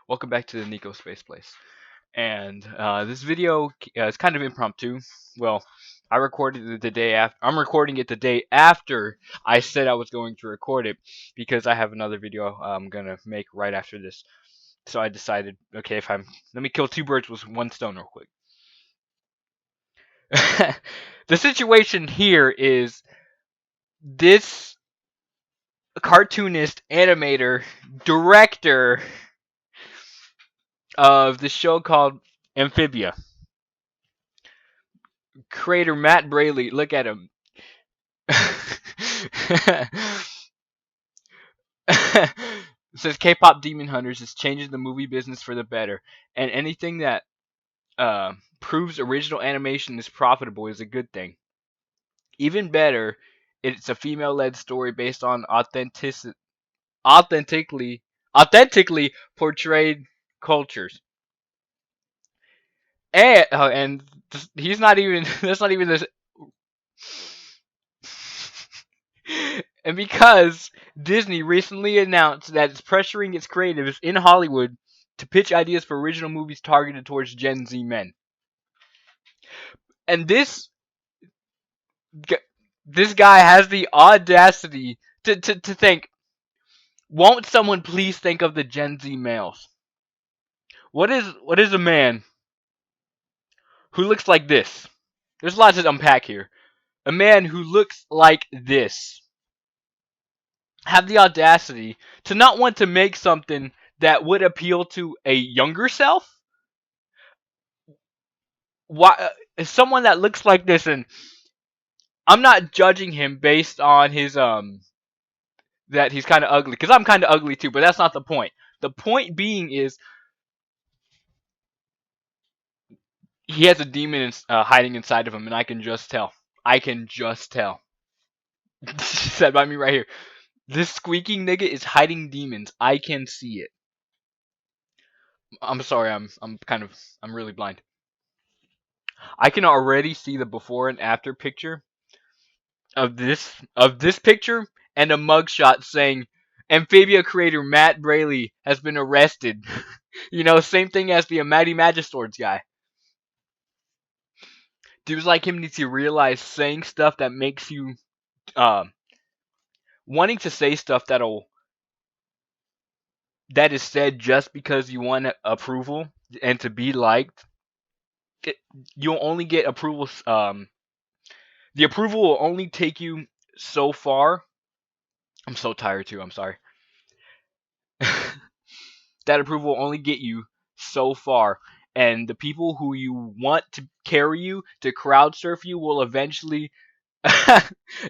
Welcome back to the Nico Space Place. And this video is kind of impromptu. Well, I recorded it the day after. I'm recording it the day after I said I was going to record it because I have another video I'm gonna make right after this. So I decided, okay, let me kill two birds with one stone real quick. The situation here is this cartoonist, animator, director of the show called Amphibia. Creator Matt Braley, look at him. Says K-pop Demon Hunters is changing the movie business for the better, and anything that proves original animation is profitable is a good thing. Even better, it's a female-led story based on authentically authentically portrayed cultures. And he's not even that's not even this. And because Disney recently announced that it's pressuring its creatives in Hollywood to pitch ideas for original movies targeted towards Gen Z men. And this guy has the audacity to think, won't someone please think of the Gen Z males? What is a man who looks like this? There's a lot to unpack here. A man who looks like this have the audacity to not want to make something that would appeal to a younger self? Why someone that looks like this? And I'm not judging him based on his that he's kind of ugly, because I'm kind of ugly too, but that's not the point. The point being is he has a demon hiding inside of him, and I can just tell. I can just tell. Said by me right here. This squeaking nigga is hiding demons. I can see it. I'm sorry. I'm really blind. I can already see the before and after picture of this picture and a mugshot saying Amphibia creator Matt Braley has been arrested. Same thing as the Mighty Magiswords guy. Dudes like him need to realize saying stuff that makes you um wanting to say stuff that is said just because you want approval and to be liked. It, you'll only get approval. The approval will only take you so far. I'm so tired too. I'm sorry. That approval will only get you so far, and the people who you want to carry you, to crowd surf you, will eventually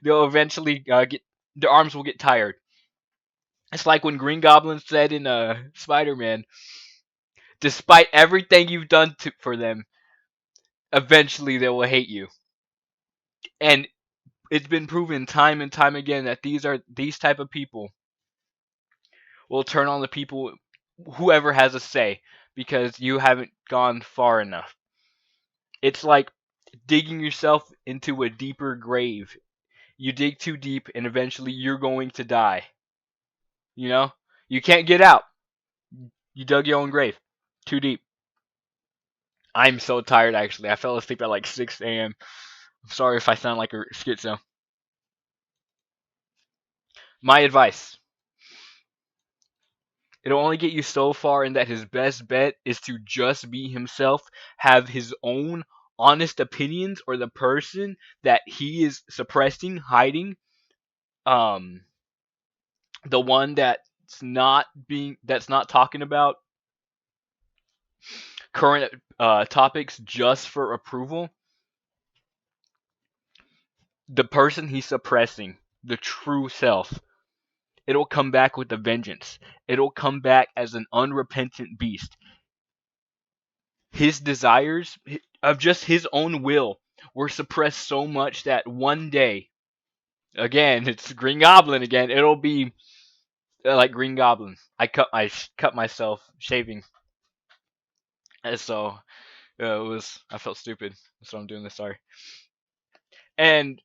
they'll eventually get their arms will get tired. It's like when Green Goblin said in Spider-Man, despite everything you've done for them, eventually they will hate you. And it's been proven time and time again that these type of people will turn on the people, whoever has a say, because you haven't gone far enough. It's like digging yourself into a deeper grave. You dig too deep and eventually you're going to die. You know? You can't get out. You dug your own grave. Too deep. I'm so tired actually. I fell asleep at like 6 a.m. I'm sorry if I sound like a schizo. My advice. It'll only get you so far in that his best bet is to just be himself, have his own honest opinions, or the person that he is suppressing, hiding, um, the one that's not talking about current topics just for approval. The person he's suppressing, the true self, it'll come back with a vengeance. It'll come back as an unrepentant beast. His desires of just his own will were suppressed so much that one day, again, it's Green Goblin again. It'll be like Green Goblin. I cut myself shaving, and so I felt stupid. So I'm doing this. Sorry. And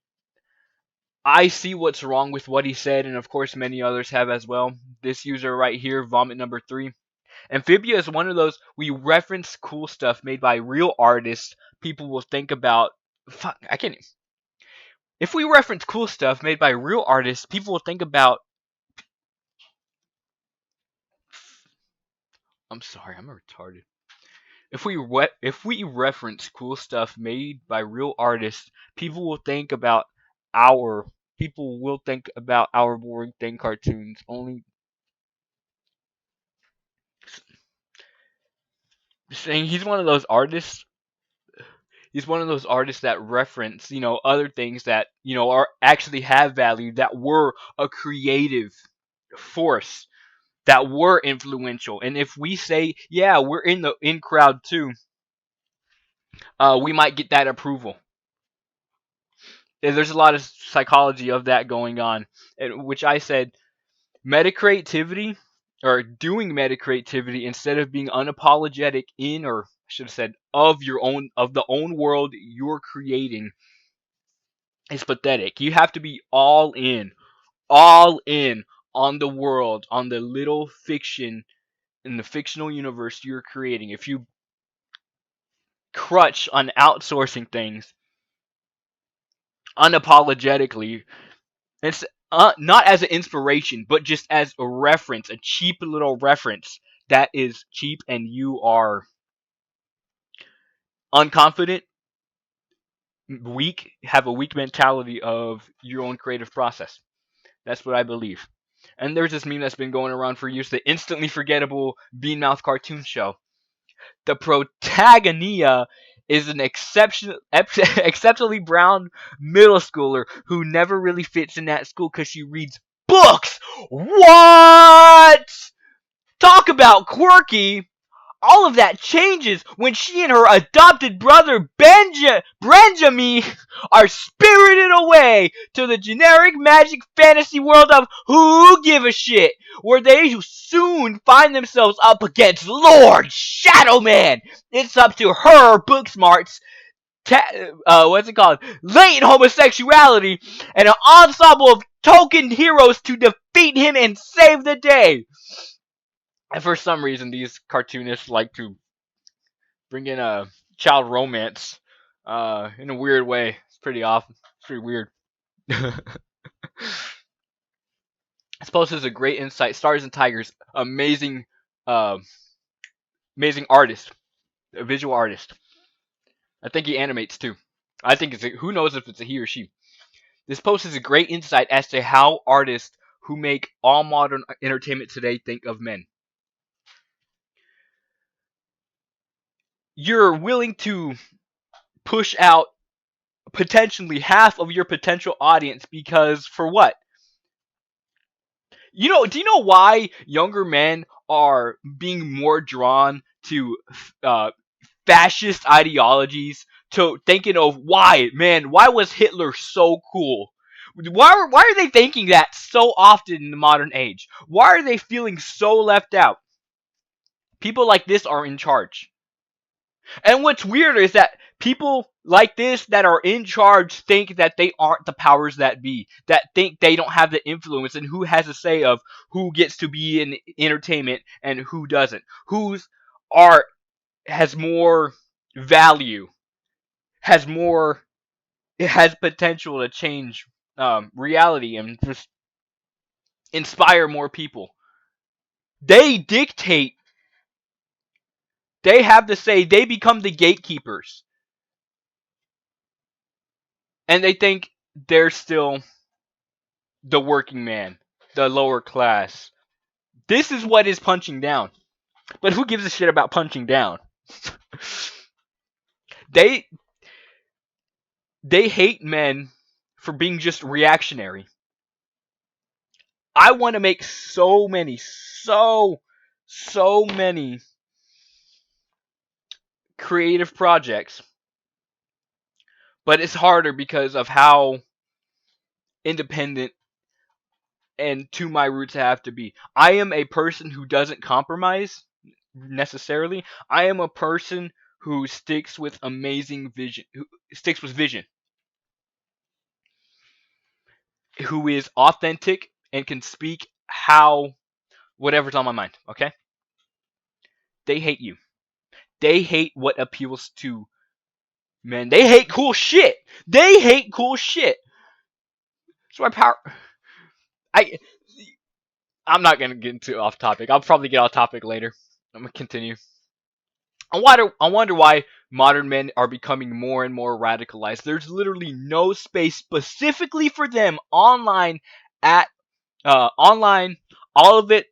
I see what's wrong with what he said, and of course many others have as well. This user right here, vomit number 3. Amphibia is one of those, we reference cool stuff made by real artists. People will think about. Fuck, I can't. If we reference cool stuff made by real artists, people will think about. I'm sorry, I'm retarded. If we reference cool stuff made by real artists, people will think about our people will think about our boring thing cartoons. Only saying he's one of those artists. He's one of those artists that reference, other things that, are actually have value, that were a creative force, that were influential. And if we say, yeah, we're in the in crowd too, we might get that approval. And there's a lot of psychology of that going on, which I said meta creativity, or doing meta creativity instead of being unapologetic in, or I should have said, of the own world you're creating, is pathetic. You have to be all in on the world, on the little fiction in the fictional universe you're creating. If you crutch on outsourcing things unapologetically, it's not as an inspiration, but just as a reference, a cheap little reference that is cheap, and you are unconfident, weak, have a weak mentality of your own creative process. That's what I believe. And there's this meme that's been going around for years, the instantly forgettable Bean Mouth cartoon show. The protagonia is an exceptionally brown middle schooler who never really fits in that school because she reads books. What? Talk about quirky. All of that changes when she and her adopted brother Benjamin are spirited away to the generic magic fantasy world of Who Give a Shit, where they soon find themselves up against Lord Shadow Man. It's up to her book smarts, what's it called, latent homosexuality, and an ensemble of token heroes to defeat him and save the day. And for some reason, these cartoonists like to bring in a child romance in a weird way. It's pretty awesome. It's pretty weird. I suppose this is a great insight. Stars and Tigers, uh, amazing artist, a visual artist. I think he animates too. I think who knows if it's a he or she. This post is a great insight as to how artists who make all modern entertainment today think of men. You're willing to push out potentially half of your potential audience because for what? Do you know why younger men are being more drawn to uh, fascist ideologies? To thinking of why was Hitler so cool? Why are they thinking that so often in the modern age? Why are they feeling so left out? People like this are in charge. And what's weird is that people like this that are in charge think that they aren't the powers that be, that think they don't have the influence, and who has a say of who gets to be in entertainment and who doesn't. Whose art has more value, has more, it has potential to change reality and just inspire more people. They dictate, they have the say, they become the gatekeepers. And they think they're still the working man, the lower class. This is what is punching down. But who gives a shit about punching down? they they hate men for being just reactionary. I want to make so many creative projects, but it's harder because of how independent and to my roots I have to be. I am a person who doesn't compromise necessarily. I am a person who sticks with amazing vision, who sticks with vision, who is authentic and can speak how whatever's on my mind. Okay, They hate you. They hate what appeals to men. They hate cool shit. They hate cool shit. That's why power. I I'm not gonna get into off topic. I'll probably get off topic later. I'm gonna continue. I wonder why modern men are becoming more and more radicalized. There's literally no space specifically for them online at online. All of it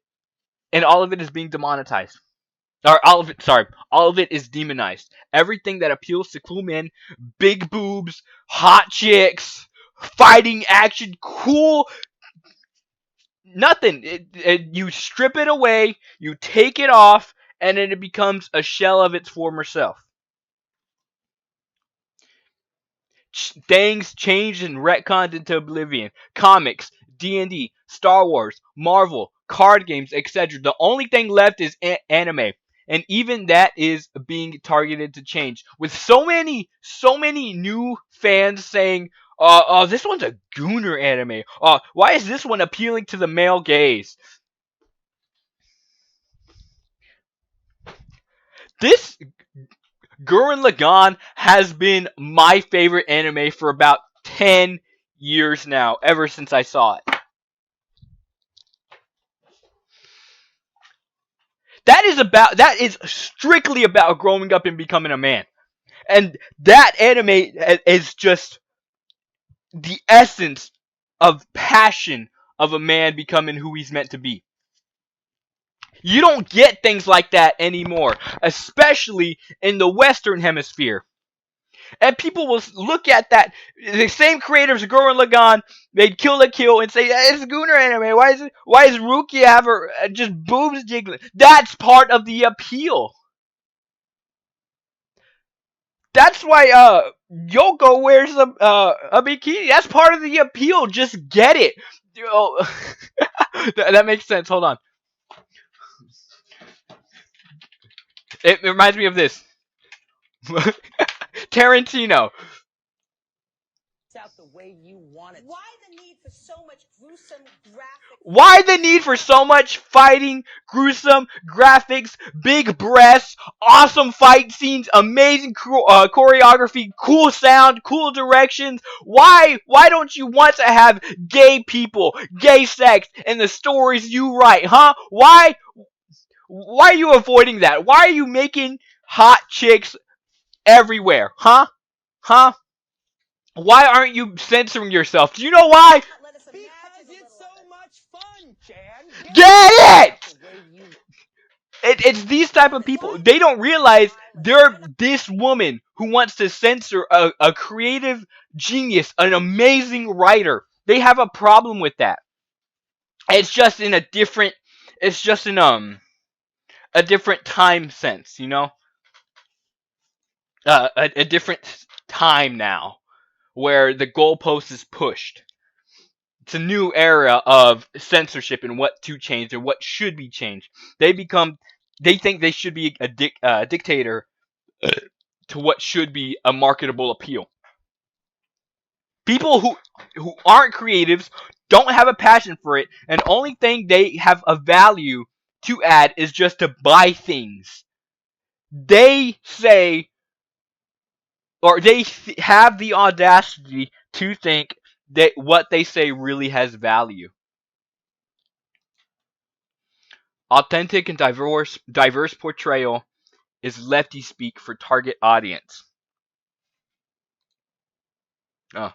and all of it is being demonetized. Or all of it, sorry, all of it is demonized. Everything that appeals to cool men, big boobs, hot chicks, fighting action, cool, nothing. You strip it away, you take it off, and then it becomes a shell of its former self. Things changed and retconned into oblivion. Comics, D&D, Star Wars, Marvel, card games, etc. The only thing left is anime. And even that is being targeted to change. With so many new fans saying, this one's a gooner anime. Why is this one appealing to the male gaze? This Gurren Lagann has been my favorite anime for about 10 years now, ever since I saw it. That is strictly about growing up and becoming a man. And that anime is just the essence of passion of a man becoming who he's meant to be. You don't get things like that anymore, especially in the Western Hemisphere. And people will look at that. The same creators of Gurren Lagann, they'd Kill la Kill and say, it's a Gooner anime. Why is Rukia have her just boobs jiggling? That's part of the appeal. That's why Yoko wears a bikini. That's part of the appeal. Just get it. Oh, that makes sense. Hold on. It reminds me of this. Tarantino. Out the way you want it. Why the need for so much gruesome graphic? Why the need for so much fighting, gruesome graphics, big breasts, awesome fight scenes, amazing choreography, cool sound, cool directions? Why don't you want to have gay people, gay sex in the stories you write, huh? Why are you avoiding that? Why are you making hot chicks everywhere, huh? Huh? Why aren't you censoring yourself? Do you know why? Because it's so much fun, Jan. Get it! It's these type of people. They don't realize they're this woman who wants to censor a creative genius, an amazing writer. They have a problem with that. It's just in a different. It's just in a different time sense, you know. A different time now, where the goalpost is pushed. It's a new era of censorship and what to change and what should be changed. They think they should be a dictator to what should be a marketable appeal. People who aren't creatives, don't have a passion for it, and only thing they have a value to add is just to buy things. They say, or they have the audacity to think that what they say really has value. Authentic and diverse portrayal is lefty speak for target audience. Oh,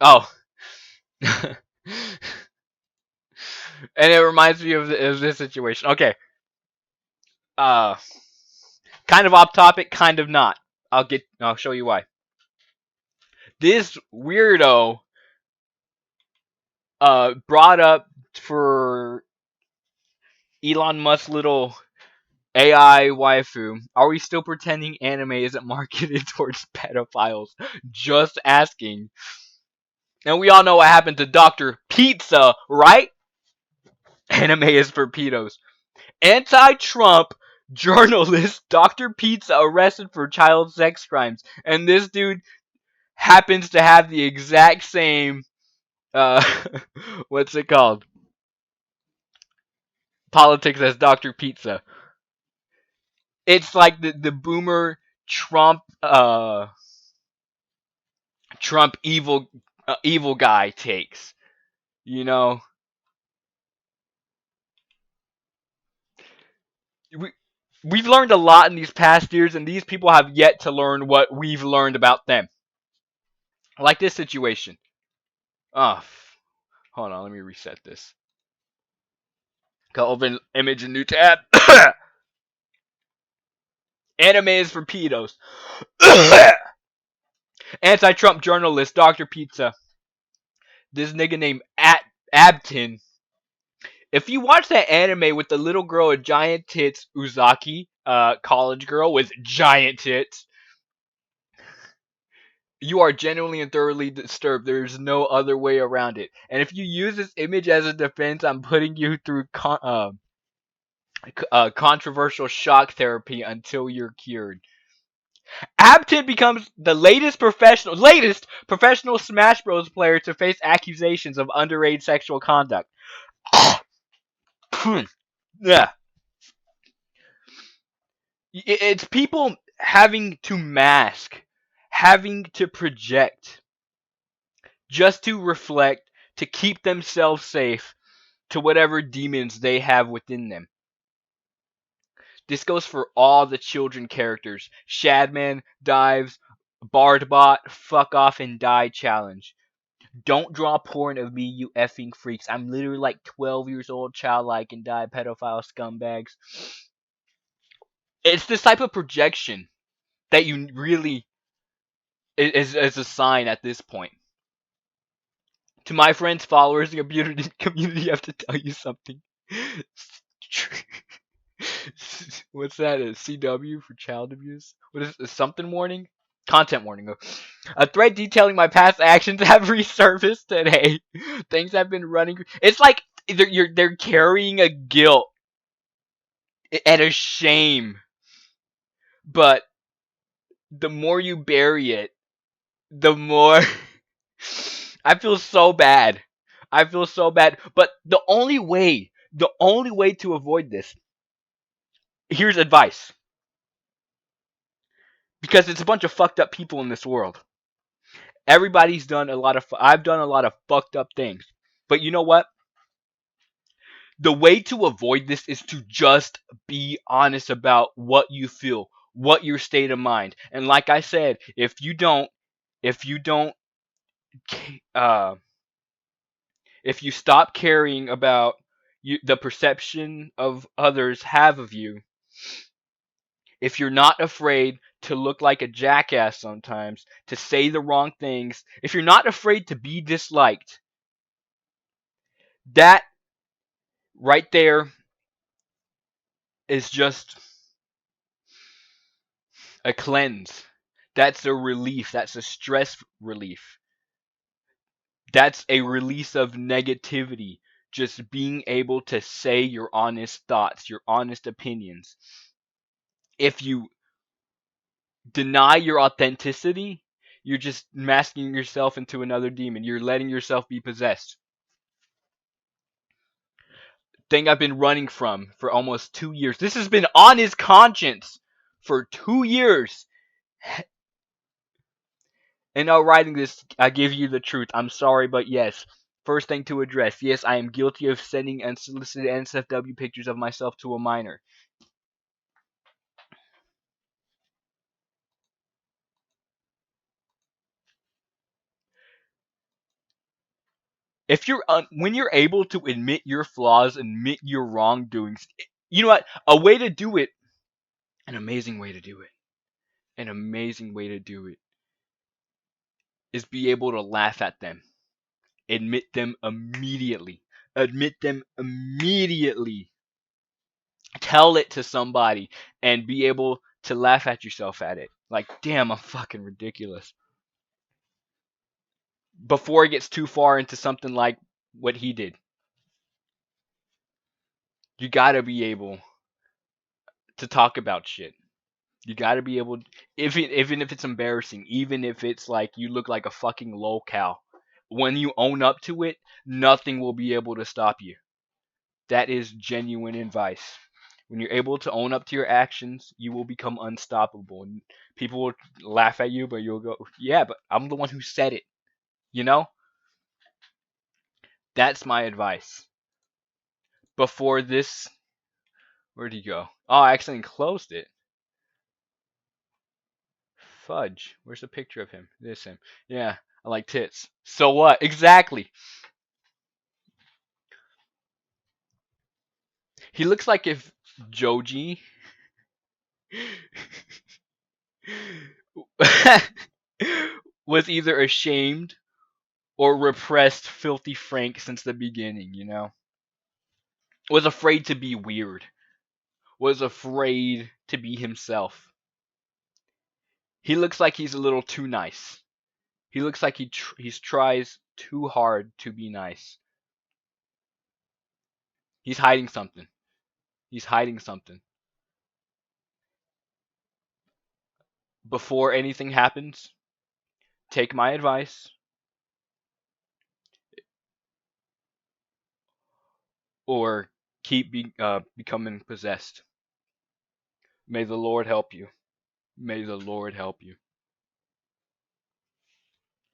oh. And it reminds me of this situation. Okay. Uh, kind of off topic, kind of not. I'll show you why. This weirdo brought up for Elon Musk's little AI waifu. Are we still pretending anime isn't marketed towards pedophiles? Just asking. And we all know what happened to Dr. Pizza, right? Anime is for pedos. Anti-Trump journalist Dr. Pizza arrested for child sex crimes. And this dude happens to have the exact same, uh, what's it called? Politics as Dr. Pizza. It's like the boomer Trump Trump evil guy takes. You know, we we've learned a lot in these past years, and these people have yet to learn what we've learned about them. Like this situation. Oh, hold on, let me reset this. Go open image and new tab. Anime is for pedos. Anti-Trump journalist Dr. Pizza. This nigga named Abton. If you watch that anime with the little girl with giant tits, Uzaki, college girl with giant tits, you are genuinely and thoroughly disturbed. There's no other way around it. And if you use this image as a defense, I'm putting you through controversial shock therapy until you're cured. Abton becomes the latest professional Smash Bros. Player to face accusations of underage sexual conduct. Yeah, it's people having to mask, having to project, just to reflect, to keep themselves safe to whatever demons they have within them. This goes for all the children characters. Shadman, Dives, Bardbot, Fuck Off and Die Challenge. Don't draw porn of me, you effing freaks. I'm literally like 12 years old, childlike, and die pedophile scumbags. It's this type of projection that you really is a sign at this point. To my friends, followers, and community, I have to tell you something. What's that? A CW for child abuse? What is it? Something warning? Content warning. A thread detailing my past actions have resurfaced today. Things have been running. It's like they're carrying a guilt and a shame, but the more you bury it, the more I feel so bad. I feel so bad. But the only way to avoid this, here's advice. Because it's a bunch of fucked up people in this world. Everybody's done a lot of, I've done a lot of fucked up things. But you know what? The way to avoid this is to just be honest about what you feel, what your state of mind. And like I said, if you don't, uh, if you stop caring about the perception of others have of you, if you're not afraid to look like a jackass sometimes, to say the wrong things, if you're not afraid to be disliked, that right there is just a cleanse. That's a relief. That's a stress relief. That's a release of negativity. Just being able to say your honest thoughts, your honest opinions. If you deny your authenticity, you're just masking yourself into another demon. You're letting yourself be possessed. Thing I've been running from for almost 2 years. This has been on his conscience for 2 years. And now writing this, I give you the truth. I'm sorry, but yes. First thing to address. Yes, I am guilty of sending unsolicited NSFW pictures of myself to a minor. If you're when you're able to admit your flaws, admit your wrongdoings, you know what? A way to do it, an amazing way to do it, an amazing way to do it is be able to laugh at them. Admit them immediately. Admit them immediately. Tell it to somebody and be able to laugh at yourself at it. Like, damn, I'm fucking ridiculous. Before it gets too far into something like what he did. You gotta be able to talk about shit. You gotta be able, even if it's embarrassing, even if it's like you look like a fucking lolcow. When you own up to it, nothing will be able to stop you. That is genuine advice. When you're able to own up to your actions, you will become unstoppable. And people will laugh at you, but you'll go, "Yeah, but I'm the one who said it." You know? That's my advice. Before this, where'd he go? Oh, I accidentally closed it. Fudge. Where's the picture of him? This him. Yeah, I like tits. So what? Exactly. He looks like if Joji was either ashamed or repressed filthy Frank since the beginning, you know? Was afraid to be weird. Was afraid to be himself. He looks like he's a little too nice. He looks like he tries too hard to be nice. He's hiding something. He's hiding something. Before anything happens, take my advice or becoming possessed. May the Lord help you. May the Lord help you.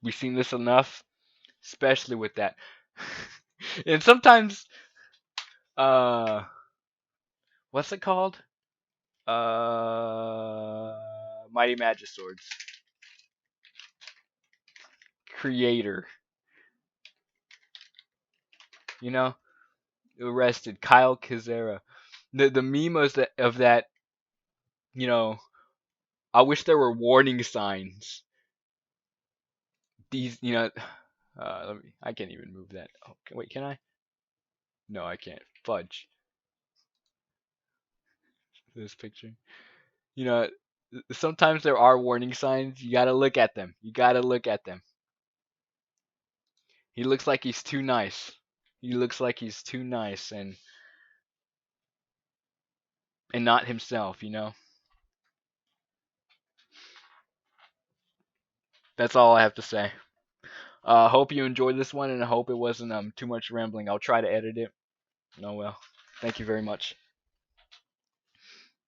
We've seen this enough, especially with that. And sometimes, uh, what's it called? Mighty Magiswords. Creator. You know, arrested Kyle Kazera. The meme of that. You know, I wish there were warning signs. These, you know, I can't even move that. Oh, wait, can I? No, I can't. Fudge. This picture. You know, sometimes there are warning signs. You gotta look at them. You gotta look at them. He looks like he's too nice. He looks like he's too nice and not himself. You know. That's all I have to say. Hope you enjoyed this one, and I hope it wasn't too much rambling. I'll try to edit it. Oh well. Thank you very much.